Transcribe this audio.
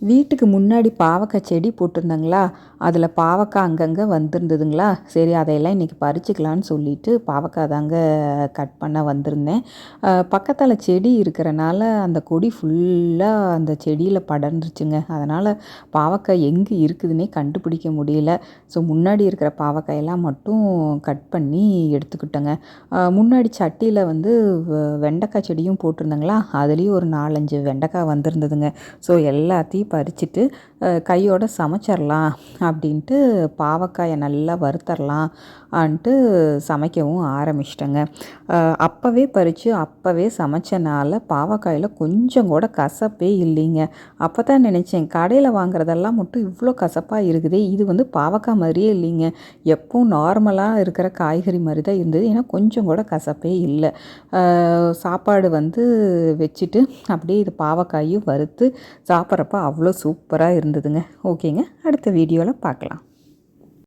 வீட்டுக்கு முன்னாடி பாவக்காய் செடி போட்டிருந்தாங்களா, அதில் பாவக்காய் அங்கங்கே வந்திருந்ததுங்களா. சரி அதையெல்லாம் இன்றைக்கி பறிச்சுக்கலான்னு சொல்லிட்டு பாவக்காய் தாங்க கட் பண்ண வந்திருந்தேன். பக்கத்தில் செடி இருக்கிறனால அந்த கொடி ஃபுல்லாக அந்த செடியில் படர்ந்துருச்சுங்க. அதனால் பாவக்காய் எங்கே இருக்குதுன்னே கண்டுபிடிக்க முடியல. ஸோ முன்னாடி இருக்கிற பாவக்காயெல்லாம் மட்டும் கட் பண்ணி எடுத்துக்கிட்டேங்க. முன்னாடி சட்டியில் வந்து வெண்டைக்காய் செடியும் போட்டிருந்தாங்களா, அதுலேயும் ஒரு 4-5 வெண்டைக்காய் வந்திருந்ததுங்க. ஸோ எல்லாத்தையும் பறிச்சுட்டு கையோடு சமைச்சிடலாம் அப்படின்ட்டு பாவக்காயை நல்லா வறுத்தரலான்ட்டு சமைக்கவும் ஆரம்பிச்சிட்டேங்க. அப்போவே பறித்து அப்போவே சமைச்சனால பாவக்காயில் கொஞ்சம் கூட கசப்பே இல்லைங்க. அப்போ தான் நினச்சேன், கடையில் வாங்குறதெல்லாம் மட்டும் இவ்வளோ கசப்பாக இருக்குதே, இது வந்து பாவக்காய் மாதிரியே இல்லைங்க, எப்பவும் நார்மலாக இருக்கிற காய்கறி மாதிரி தான் இருந்தது. ஏன்னா கொஞ்சம் கூட கசப்பே இல்லை. சாப்பாடு வந்து வச்சுட்டு அப்படியே இது பாவக்காயும் வறுத்து சாப்பிட்றப்ப அவ்வளோ சூப்பராக இருந்ததுங்க. ஓகேங்க, அடுத்த வீடியோவில் பார்க்கலாம்.